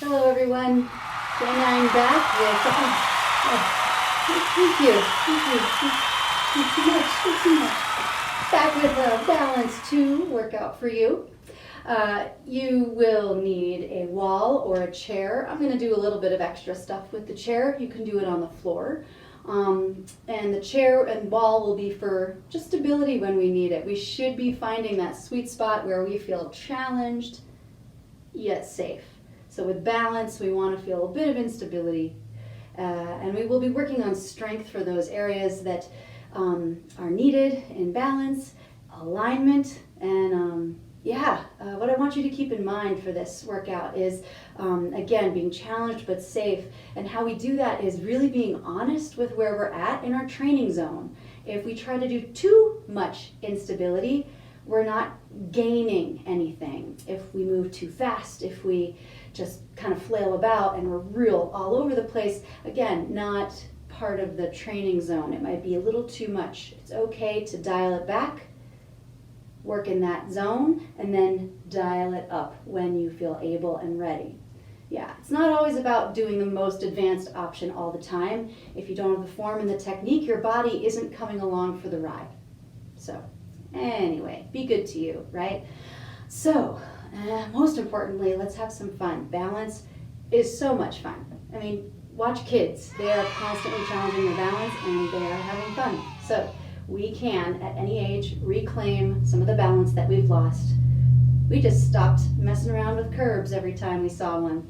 Hello everyone, J9 back with, thank you, too much. Back with a Balance 2 workout for you. You will need a wall or a chair. I'm going to do a little bit of extra stuff with the chair. You can do it on the floor. And the chair and wall will be for just stability when we need it. We should be finding that sweet spot where we feel challenged yet safe. So with balance, we want to feel a bit of instability. And we will be working on strength for those areas that are needed in balance, alignment, and what I want you to keep in mind for this workout is, again, being challenged but safe. And how we do that is really being honest with where we're at in our training zone. If we try to do too much instability, we're not gaining anything. If we move too fast, if we just kind of flail about and we're real all over the place, again, not part of the training zone. It might be a little too much. It's okay to dial it back, work in that zone, and then dial it up when you feel able and ready. Yeah, it's not always about doing the most advanced option all the time. If you don't have the form and the technique, your body isn't coming along for the ride. So anyway, be good to you, right? So most importantly, let's have some fun. Balance is so much fun. I mean, watch kids. They are constantly challenging their balance and they are having fun. So we can, at any age, reclaim some of the balance that we've lost. We just stopped messing around with curbs every time we saw one.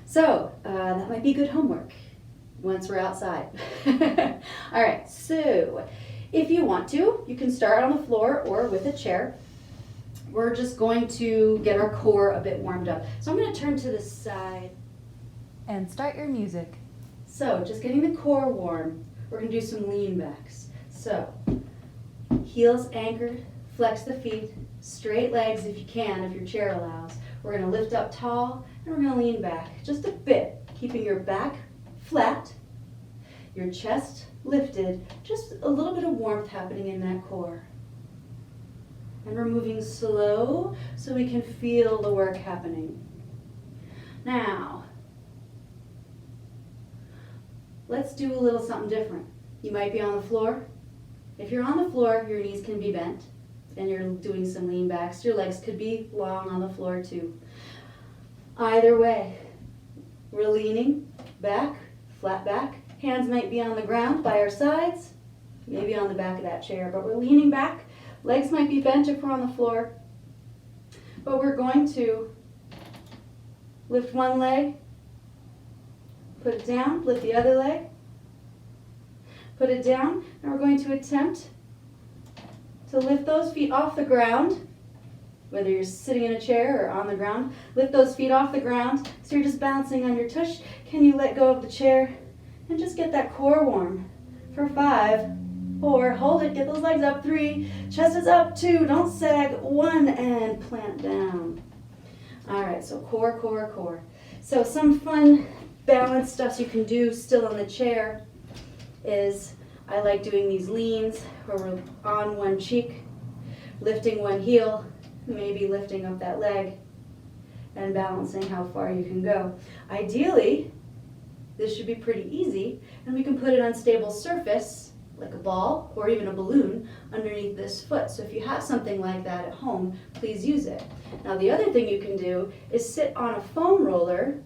So that might be good homework once we're outside. All right, so if you want to, you can start on the floor or with a chair. We're just going to get our core a bit warmed up. So I'm going to turn to the side and start your music. So just getting the core warm, we're going to do some lean backs. So heels anchored, flex the feet, straight legs if you can, if your chair allows. We're going to lift up tall and we're going to lean back just a bit, keeping your back flat, your chest lifted, just a little bit of warmth happening in that core. And we're moving slow so we can feel the work happening. Now, let's do a little something different. You might be on the floor. If you're on the floor, your knees can be bent and you're doing some lean backs. Your legs could be long on the floor too. Either way, we're leaning back, flat back. Hands might be on the ground by our sides, maybe on the back of that chair, but we're leaning back. Legs might be bent if we're on the floor, but we're going to lift one leg, put it down, lift the other leg, put it down, and we're going to attempt to lift those feet off the ground, whether you're sitting in a chair or on the ground. Lift those feet off the ground so you're just bouncing on your tush. Can you let go of the chair and just get that core warm for 5, 4, hold it, get those legs up, 3, chest is up, 2, don't sag, 1, and plant down. All right, so core, core, core. So some fun balance stuff you can do still on the chair is, I like doing these leans where we're on one cheek, lifting one heel, maybe lifting up that leg, and balancing how far you can go. Ideally, this should be pretty easy, and we can put an unstable surface like a ball or even a balloon underneath this foot. So if you have something like that at home, please use it. Now the other thing you can do is sit on a foam roller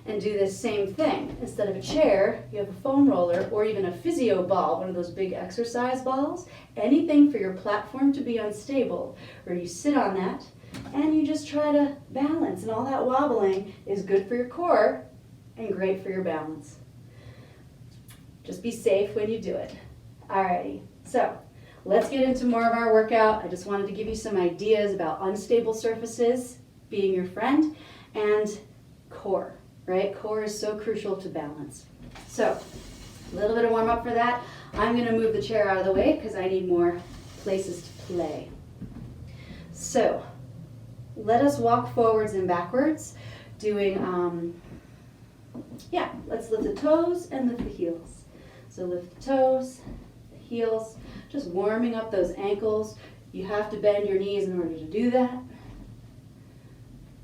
and do this same thing. Instead of a chair, you have a foam roller or even a physio ball, one of those big exercise balls, anything for your platform to be unstable, where you sit on that and you just try to balance, and all that wobbling is good for your core and great for your balance. Just be safe when you do it. Alrighty, so let's get into more of our workout. I just wanted to give you some ideas about unstable surfaces being your friend and core, right? Core is so crucial to balance. So a little bit of warm up for that. I'm going to move the chair out of the way because I need more places to play. So let us walk forwards and backwards doing, let's lift the toes and lift the heels. So lift the toes, the heels, just warming up those ankles. You have to bend your knees in order to do that.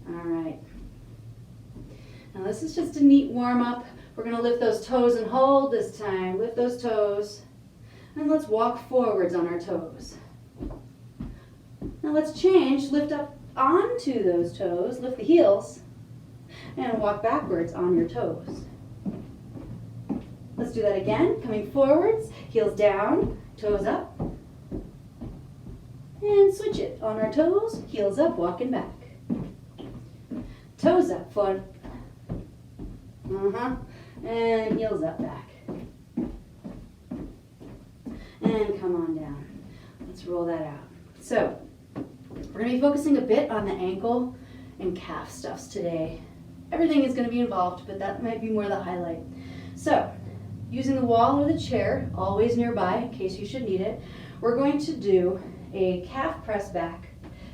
All right. Now this is just a neat warm up. We're gonna lift those toes and hold this time. Lift those toes. And let's walk forwards on our toes. Now let's change, lift up onto those toes, lift the heels, and walk backwards on your toes. Let's do that again, coming forwards, heels down, toes up. And switch it on our toes, heels up, walking back. Toes up, foot. And heels up, back. And come on down. Let's roll that out. So, we're going to be focusing a bit on the ankle and calf stuffs today. Everything is going to be involved, but that might be more the highlight. So, using the wall or the chair, always nearby in case you should need it, we're going to do a calf press back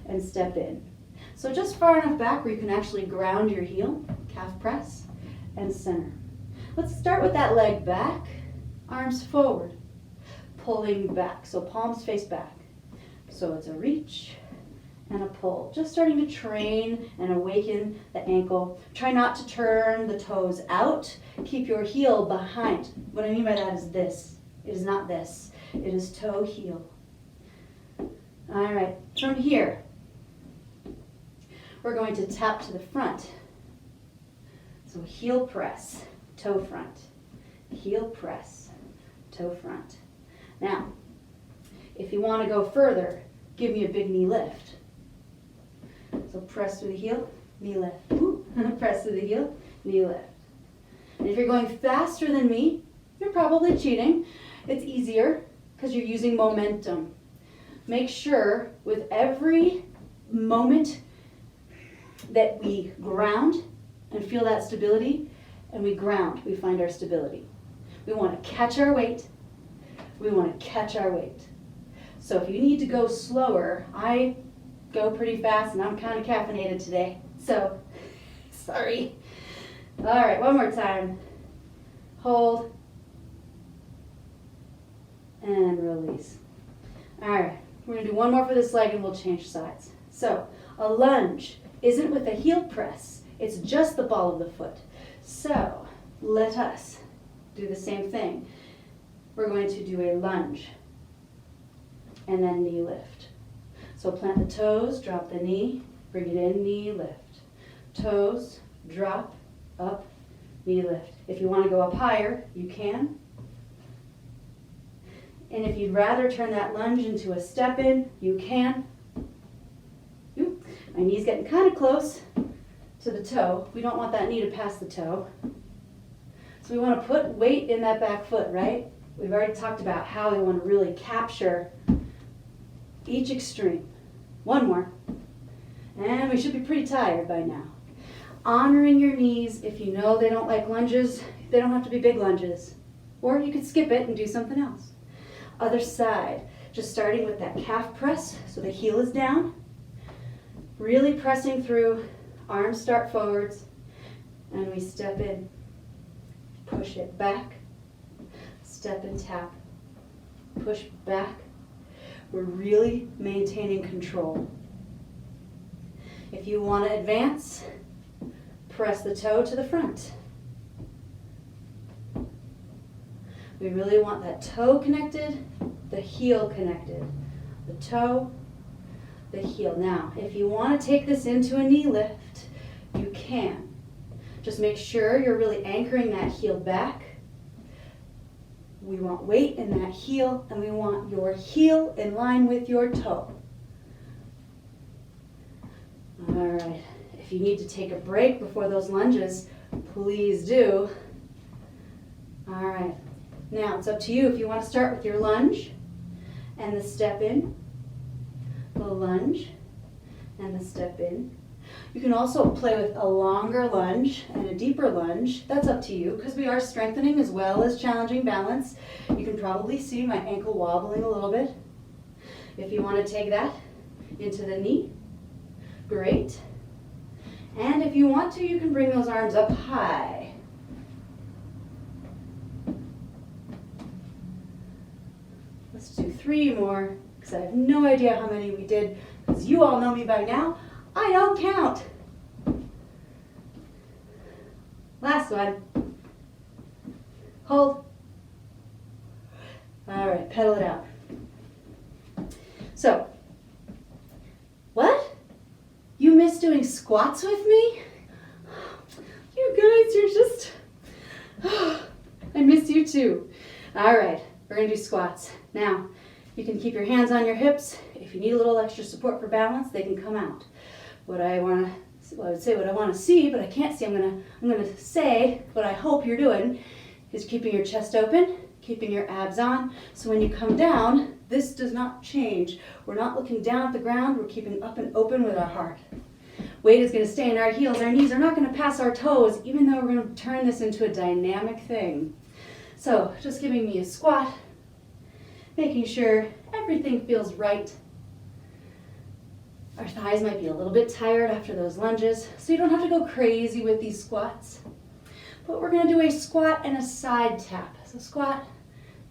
and step in. So just far enough back where you can actually ground your heel, calf press, and center. Let's start with that leg back, arms forward, pulling back, so palms face back. So it's a reach and a pull. Just starting to train and awaken the ankle. Try not to turn the toes out. Keep your heel behind. What I mean by that is this. It is not this. It is toe heel. All right, from here, we're going to tap to the front. So heel press, toe front. Heel press, toe front. Now, if you want to go further, give me a big knee lift. So press through the heel, knee lift. Ooh. Press through the heel, knee lift. And if you're going faster than me, you're probably cheating. It's easier because you're using momentum. Make sure with every moment that we ground and feel that stability, and we ground, we find our stability. We want to catch our weight. We want to catch our weight. So if you need to go slower, I go pretty fast and I'm kind of caffeinated today. So, sorry. All right, one more time. Hold. And release. All right, we're going to do one more for this leg and we'll change sides. So, a lunge isn't with a heel press. It's just the ball of the foot. So, let us do the same thing. We're going to do a lunge and then knee lift. So plant the toes, drop the knee, bring it in, knee lift. Toes, drop, up, knee lift. If you want to go up higher, you can. And if you'd rather turn that lunge into a step in, you can. Ooh, my knee's getting kind of close to the toe. We don't want that knee to pass the toe. So we want to put weight in that back foot, right? We've already talked about how we want to really capture each extreme. One more. And we should be pretty tired by now. Honoring your knees. If you know they don't like lunges, they don't have to be big lunges. Or you could skip it and do something else. Other side. Just starting with that calf press, so the heel is down. Really pressing through. Arms start forwards. And we step in. Push it back. Step and tap. Push back. We're really maintaining control. If you want to advance, press the toe to the front. We really want that toe connected, the heel connected. The toe, the heel. Now, if you want to take this into a knee lift, you can. Just make sure you're really anchoring that heel back. We want weight in that heel, and we want your heel in line with your toe. All right, if you need to take a break before those lunges, please do. All right, now it's up to you if you want to start with your lunge and the step in, the lunge and the step in. You can also play with a longer lunge and a deeper lunge. That's up to you because we are strengthening as well as challenging balance. You can probably see my ankle wobbling a little bit. If you want to take that into the knee, great. And if you want to, you can bring those arms up high. Let's do 3 more because I have no idea how many we did because you all know me by now. I don't count. last one. Hold. All right, pedal it out. So, what? You miss doing squats with me? You guys, you're just, I miss you too. All right, we're gonna do squats. Now, you can keep your hands on your hips. If you need a little extra support for balance, they can come out. I would say what I want to see, but I can't see. I'm gonna say what I hope you're doing is keeping your chest open, keeping your abs on. So when you come down, this does not change. We're not looking down at the ground. We're keeping up and open with our heart. Weight is going to stay in our heels. Our knees are not going to pass our toes, even though we're going to turn this into a dynamic thing. So just giving me a squat, making sure everything feels right. Our thighs might be a little bit tired after those lunges, so you don't have to go crazy with these squats. But we're going to do a squat and a side tap. So squat,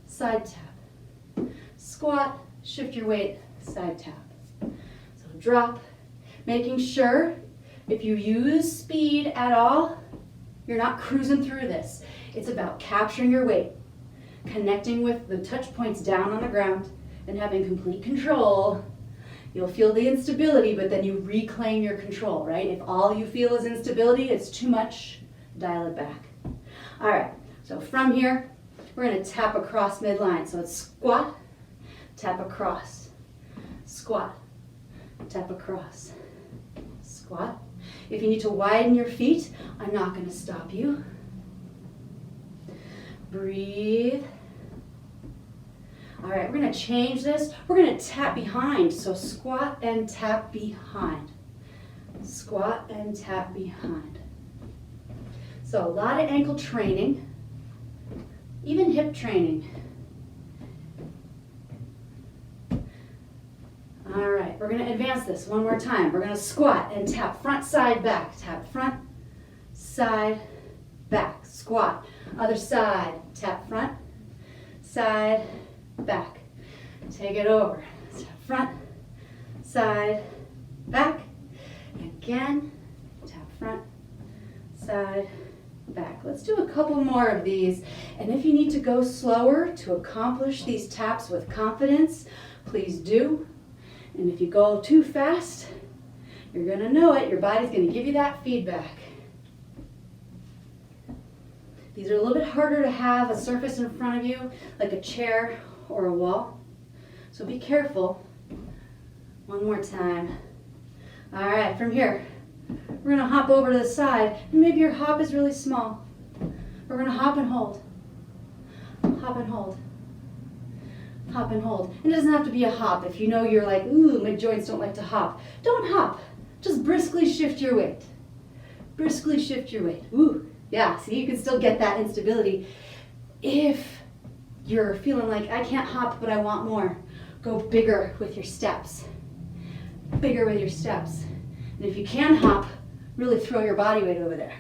side tap. Squat, shift your weight, side tap. So drop, making sure if you use speed at all, you're not cruising through this. It's about capturing your weight, connecting with the touch points down on the ground, and having complete control. You'll feel the instability, but then you reclaim your control, right? If all you feel is instability, it's too much, dial it back. All right, so from here, we're gonna tap across midline. So it's squat, tap across, squat, tap across, squat. If you need to widen your feet, I'm not gonna stop you. Breathe. All right, we're gonna change this. We're gonna tap behind. So squat and tap behind. Squat and tap behind. So a lot of ankle training, even hip training. All right, we're gonna advance this one more time. We're gonna squat and tap front, side, back. Tap front, side, back. Squat. Other side. Tap front, side, back. Take it over. Tap front, side, back. Again, tap front, side, back. Let's do a couple more of these. And if you need to go slower to accomplish these taps with confidence, please do. And if you go too fast, you're gonna know it. Your body's gonna give you that feedback. These are a little bit harder to have a surface in front of you, like a chair or a wall. So be careful. One more time. All right, from here, we're gonna hop over to the side, and maybe your hop is really small. We're gonna hop and hold. Hop and hold. Hop and hold. And it doesn't have to be a hop. If you know you're like, ooh, my joints don't like to hop, don't hop. Just briskly shift your weight. Briskly shift your weight. Ooh, yeah, see, you can still get that instability. If you're feeling like, I can't hop, but I want more, go bigger with your steps. Bigger with your steps. And if you can hop, really throw your body weight over there.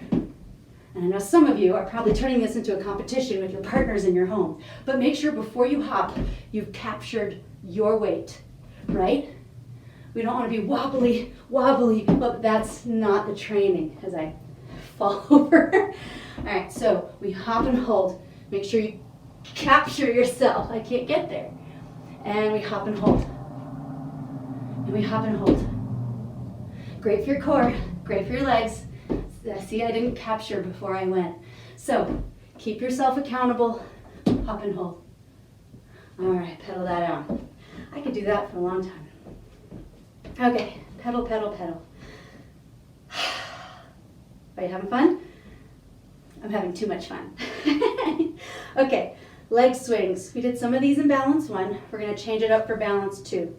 And I know some of you are probably turning this into a competition with your partners in your home, but make sure before you hop, you've captured your weight, right? We don't want to be wobbly, but that's not the training as I fall over. All right, so we hop and hold. Make sure you capture yourself. I can't get there. And we hop and hold. And we hop and hold. Great for your core, great for your legs. See, I didn't capture before I went. So keep yourself accountable, hop and hold. All right, pedal that out. I could do that for a long time. Okay, pedal, pedal, pedal. Are you having fun? I'm having too much fun. Okay, leg swings. We did some of these in balance 1. We're gonna change it up for balance 2.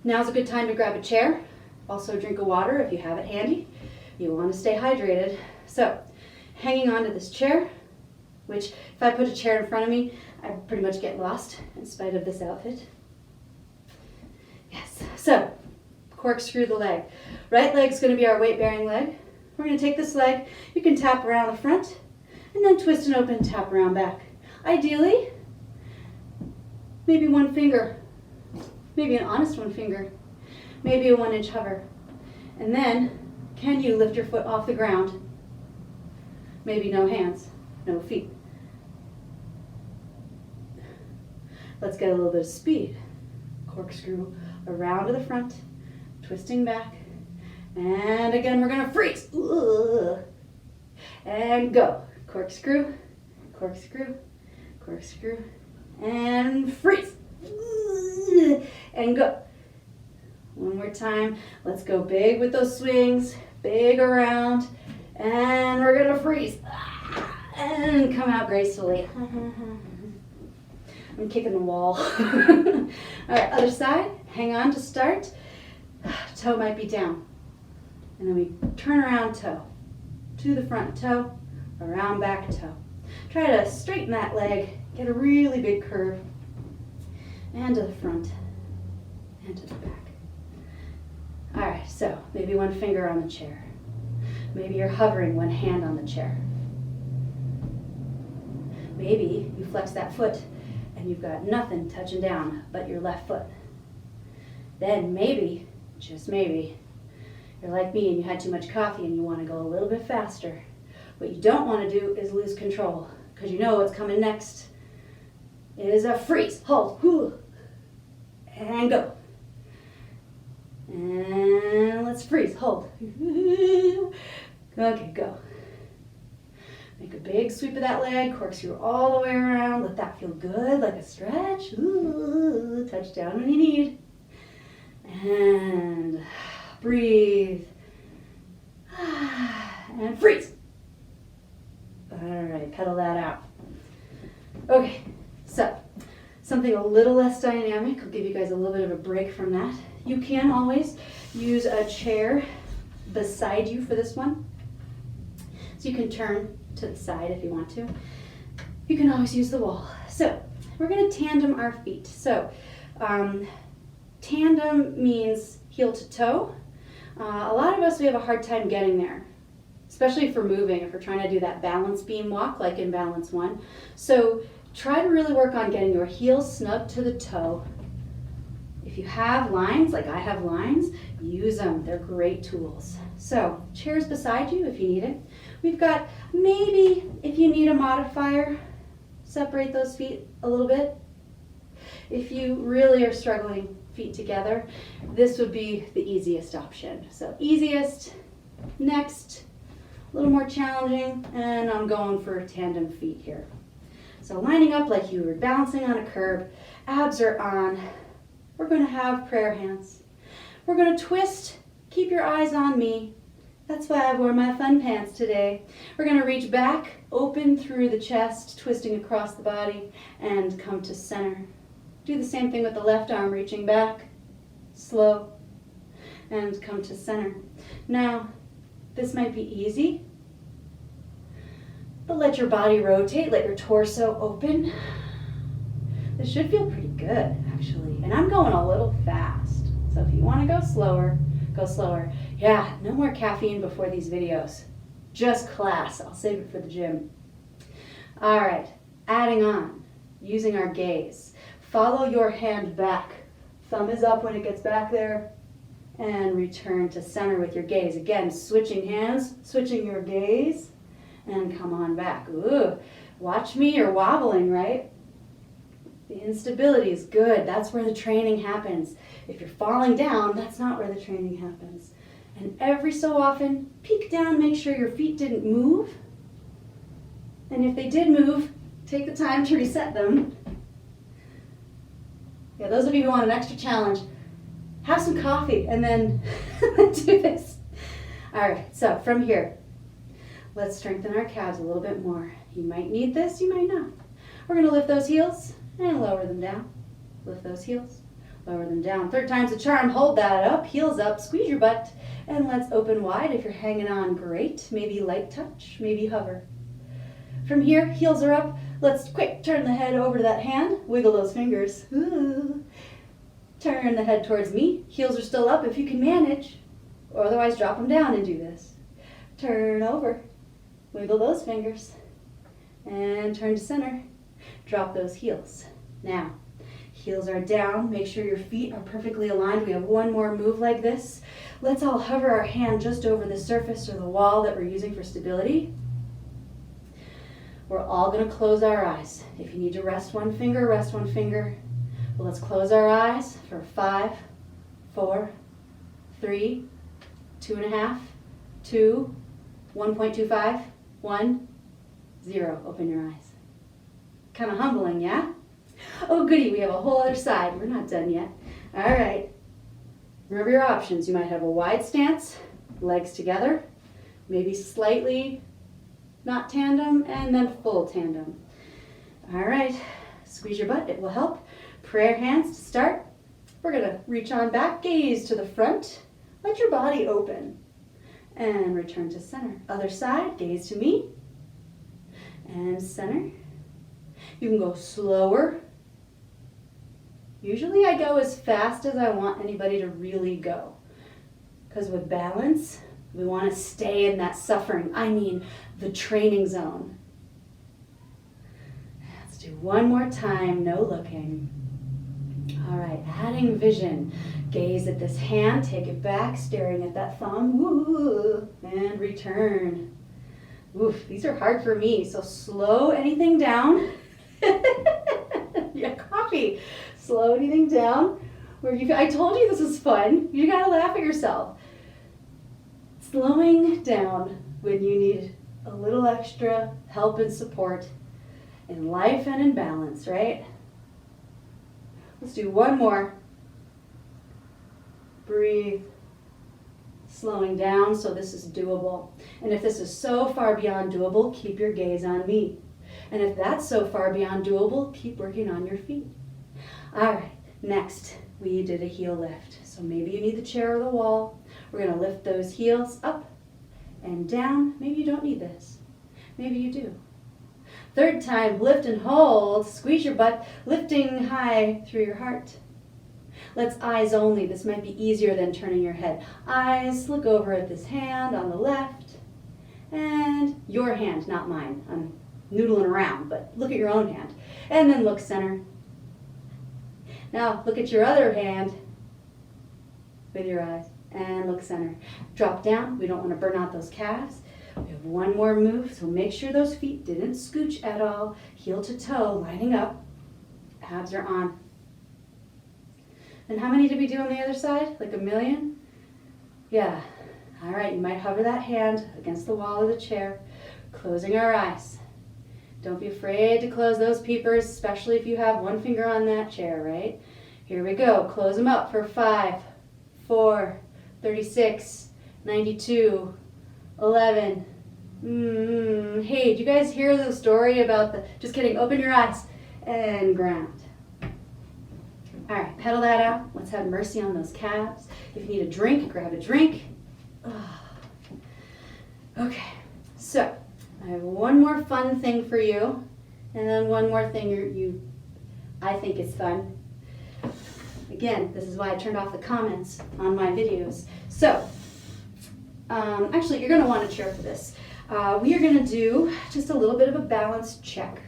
Now's a good time to grab a chair. Also drink of water if you have it handy. You want to stay hydrated. So, hanging on to this chair, which if I put a chair in front of me, I pretty much get lost in spite of this outfit. Yes, so corkscrew the leg. Right leg's going to be our weight-bearing leg. We're going to take this leg, you can tap around the front, and then twist and open, tap around back. Ideally, maybe one finger, maybe an honest one finger, maybe a 1-inch hover. And then, can you lift your foot off the ground? maybe no hands, no feet. Let's get a little bit of speed. Corkscrew around to the front, twisting back. And again, we're gonna freeze. And go. Corkscrew, corkscrew, corkscrew, and freeze. And go. One more time. Let's go big with those swings, big around, and we're gonna freeze. And come out gracefully. I'm kicking the wall. All right, other side. Hang on to start. Toe might be down. And then we turn around toe. To the front toe, around back toe. Try to straighten that leg. Get a really big curve. And to the front. And to the back. All right, so maybe one finger on the chair. Maybe you're hovering one hand on the chair. Maybe you flex that foot and you've got nothing touching down but your left foot. Then maybe, just maybe, you're like me and you had too much coffee and you want to go a little bit faster. What you don't want to do is lose control, because you know what's coming next is a freeze, hold, and go. And let's freeze, hold. Okay, go. Make a big sweep of that leg, corkscrew all the way around. Let that feel good, like a stretch. Ooh, touch down when you need. And breathe. And freeze. All right, pedal that out. Okay, so something a little less dynamic. I'll give you guys a little bit of a break from that. You can always use a chair beside you for this one. So you can turn to the side if you want to. You can always use the wall. So we're going to tandem our feet. So tandem means heel to toe. A lot of us, we have a hard time getting there, especially for moving, if we're trying to do that balance beam walk like in balance one. So try to really work on getting your heel snug to the toe. If you have lines, like I have lines, use them. They're great tools. So chairs beside you if you need it. We've got maybe, if you need a modifier, separate those feet a little bit. If you really are struggling feet together, this would be the easiest option. So easiest, next, a little more challenging, and I'm going for tandem feet here. So lining up like you were balancing on a curb, abs are on. We're going to have prayer hands. We're going to twist, keep your eyes on me. That's why I wore my fun pants today. We're going to reach back, open through the chest, twisting across the body, and come to center. Do the same thing with the left arm, reaching back, slow, and come to center. Now, this might be easy, but let your body rotate, let your torso open. This should feel pretty good, actually. And I'm going a little fast. So if you want to go slower, go slower. Yeah, no more caffeine before these videos. Just class. I'll save it for the gym. All right, adding on, using our gaze. Follow your hand back. Thumb is up when it gets back there. And return to center with your gaze. Again, switching hands, switching your gaze, and come on back. Ooh, watch me, you're wobbling, right? The instability is good. That's where the training happens. If you're falling down, that's not where the training happens. And every so often, peek down, make sure your feet didn't move. And if they did move, take the time to reset them. Yeah, those of you who want an extra challenge, have some coffee and then do this. All right, so from here, let's strengthen our calves a little bit more. You might need this, you might not. We're going to lift those heels and lower them down. Lift those heels, lower them down. Third time's the charm. Hold that up, heels up, squeeze your butt, and let's open wide. If you're hanging on, great. Maybe light touch, maybe hover. From here, heels are up. Let's quick turn the head over to that hand. Wiggle those fingers. Ooh. Turn the head towards me. Heels are still up if you can manage. Or otherwise, drop them down and do this. Turn over. Wiggle those fingers. And turn to center. Drop those heels. Now, heels are down. Make sure your feet are perfectly aligned. We have one more move like this. Let's all hover our hand just over the surface or the wall that we're using for stability. We're all gonna close our eyes. If you need to rest one finger, rest one finger. But let's close our eyes for 5, 4, 3, 2.5, 2, 1.25, 1, 0. Open your eyes. Kind of humbling, yeah? Oh goody, we have a whole other side. We're not done yet. All right. Remember your options. You might have a wide stance, legs together, maybe slightly not tandem, and then full tandem. All right, squeeze your butt, it will help. Prayer hands to start. We're gonna reach on back, gaze to the front. Let your body open. And return to center. Other side, gaze to me. And center. You can go slower. Usually I go as fast as I want anybody to really go. Because with balance, we want to stay in that suffering. I mean, the training zone. Let's do one more time, no looking. All right, adding vision. Gaze at this hand, take it back, staring at that thumb, woo, and return. Oof, these are hard for me, so slow anything down. Yeah, coffee. Slow anything down. I told you this is fun. You gotta laugh at yourself. Slowing down when you need a little extra help and support in life and in balance, right? Let's do one more. Breathe. Slowing down, so this is doable. And if this is so far beyond doable, keep your gaze on me. And if that's so far beyond doable, keep working on your feet. All right, next, we did a heel lift. So maybe you need the chair or the wall. We're gonna lift those heels up and down. Maybe you don't need this. Maybe you do. Third time, lift and hold. Squeeze your butt, lifting high through your heart. Let's eyes only. This might be easier than turning your head. Eyes, look over at this hand on the left. And your hand, not mine. I'm noodling around, but look at your own hand. And then look center. Now look at your other hand with your eyes and look center. Drop down. We don't want to burn out those calves. We have one more move, so make sure those feet didn't scooch at all. Heel to toe, lining up. Abs are on. And how many did we do on the other side? Like a million? Yeah. All right, you might hover that hand against the wall or the chair, closing our eyes. Don't be afraid to close those peepers, especially if you have one finger on that chair, right? Here we go. Close them up for 5, 4, 36, 92, 11. Hey, did you guys hear the story about just kidding, open your eyes and ground. All right, pedal that out. Let's have mercy on those calves. If you need a drink, grab a drink. Okay, so I have one more fun thing for you, and then one more thing I think is fun. Again, this is why I turned off the comments on my videos. So, actually, you're going to want to cheer for this. We are going to do just a little bit of a balance check.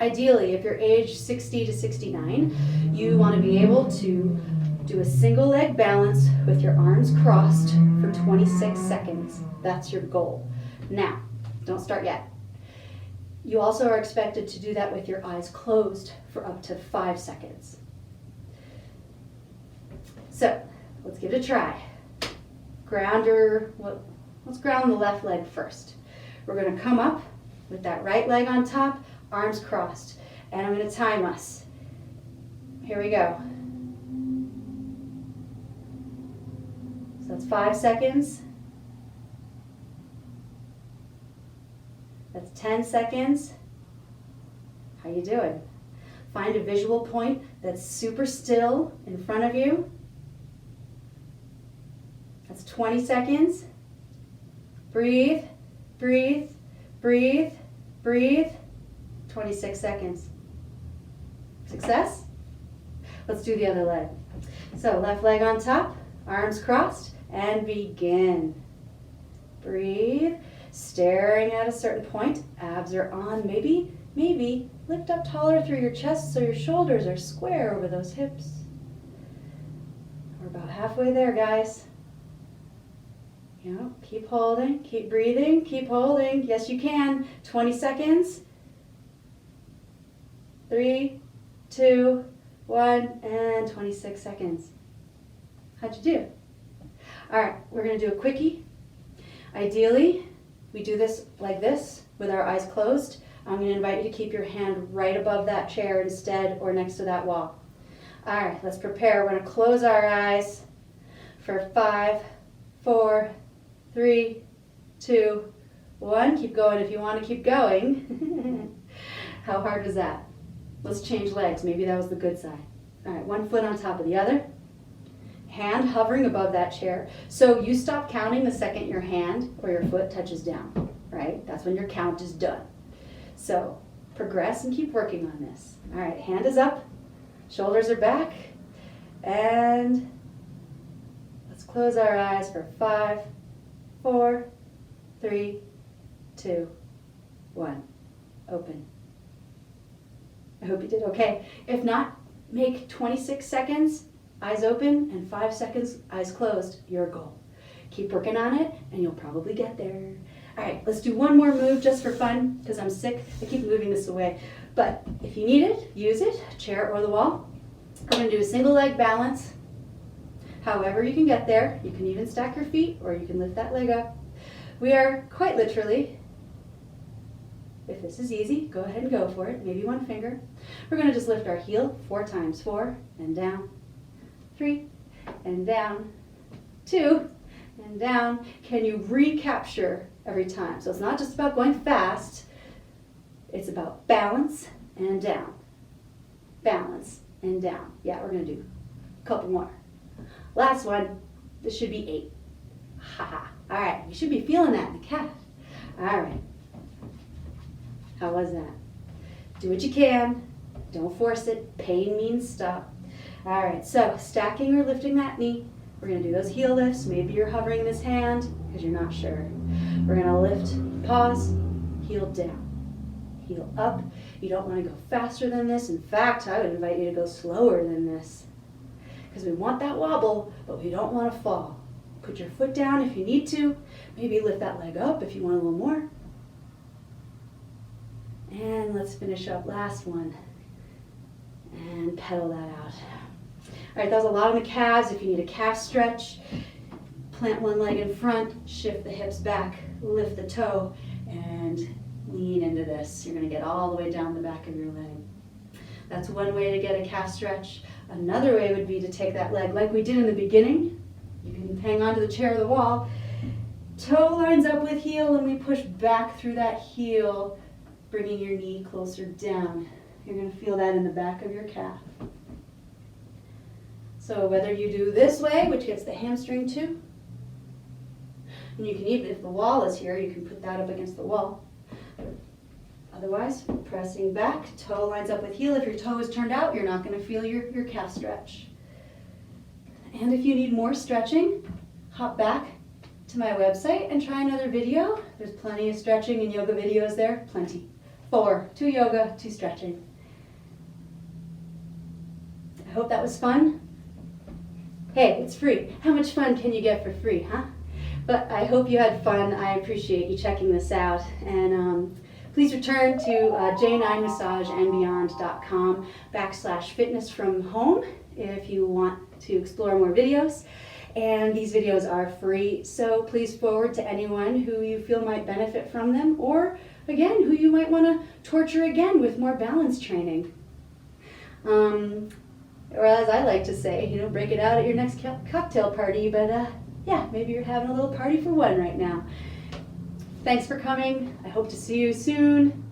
Ideally, if you're age 60 to 69, you want to be able to do a single leg balance with your arms crossed for 26 seconds. That's your goal. Now, don't start yet. You also are expected to do that with your eyes closed for up to 5 seconds. So, let's give it a try. Let's ground the left leg first. We're going to come up with that right leg on top, arms crossed, and I'm going to time us. Here we go. So that's 5 seconds. That's 10 seconds. How you doing? Find a visual point that's super still in front of you. That's 20 seconds. Breathe, breathe, breathe, breathe. 26 seconds. Success? Let's do the other leg. So left leg on top, arms crossed, and begin. Breathe, staring at a certain point. Abs are on. Maybe lift up taller through your chest so your shoulders are square over those hips. We're about halfway there, guys. Keep holding, keep breathing, keep holding. Yes, you can. 20 seconds. 3, 2, 1, and 26 seconds. How'd you do? All right, we're gonna do a quickie. Ideally, we do this like this with our eyes closed. I'm gonna invite you to keep your hand right above that chair instead or next to that wall. All right, let's prepare. We're gonna close our eyes for 5, 4, 3, 2, 1. Keep going if you want to keep going. How hard was that? Let's change legs. Maybe that was the good side. All right, one foot on top of the other. Hand hovering above that chair. So you stop counting the second your hand or your foot touches down, right? That's when your count is done. So progress and keep working on this. All right, hand is up, shoulders are back, and let's close our eyes for 5, 4, 3, 2, 1. Open. I hope you did okay. If not, make 26 seconds, eyes open, and 5 seconds, eyes closed, your goal. Keep working on it, and you'll probably get there. All right, let's do one more move just for fun, because I'm sick. I keep moving this away. But if you need it, use it, chair or the wall. We're going to do a single leg balance. However you can get there. You can even stack your feet, or you can lift that leg up. We are quite literally, if this is easy, go ahead and go for it. Maybe one finger. We're going to just lift our heel 4 times. 4, and down. 3, and down. 2, and down. Can you recapture every time? So it's not just about going fast. It's about balance and down. Balance and down. Yeah, we're going to do a couple more. Last one. This should be 8. Ha. All right, you should be feeling that in the calf. All right. How was that? Do what you can. Don't force it. Pain means stop. All right, so stacking or lifting that knee. We're going to do those heel lifts. Maybe you're hovering this hand because you're not sure. We're going to lift, pause, heel down, heel up. You don't want to go faster than this. In fact, I would invite you to go slower than this because we want that wobble, but we don't want to fall. Put your foot down if you need to. Maybe lift that leg up if you want a little more. And let's finish up last one and pedal that out. All right, that was a lot on the calves. If you need a calf stretch, plant one leg in front, shift the hips back, lift the toe, and lean into this. You're going to get all the way down the back of your leg. That's one way to get a calf stretch. Another way would be to take that leg like we did in the beginning. You can hang onto the chair or the wall. Toe lines up with heel, and we push back through that heel, bringing your knee closer down. You're going to feel that in the back of your calf. So whether you do this way, which gets the hamstring too, and you can even, if the wall is here, you can put that up against the wall. Otherwise, pressing back, toe lines up with heel. If your toe is turned out, you're not going to feel your calf stretch. And if you need more stretching, hop back to my website and try another video. There's plenty of stretching and yoga videos there, plenty. 4, 2 yoga, 2 stretching. I hope that was fun. Hey, it's free. How much fun can you get for free, huh? But I hope you had fun. I appreciate you checking this out. And please return to j9massageandbeyond.com/fitnessfromhome if you want to explore more videos. And these videos are free, so please forward to anyone who you feel might benefit from them, or again, who you might want to torture again with more balance training. Or as I like to say, break it out at your next cocktail party, but yeah, maybe you're having a little party for one right now. Thanks for coming. I hope to see you soon.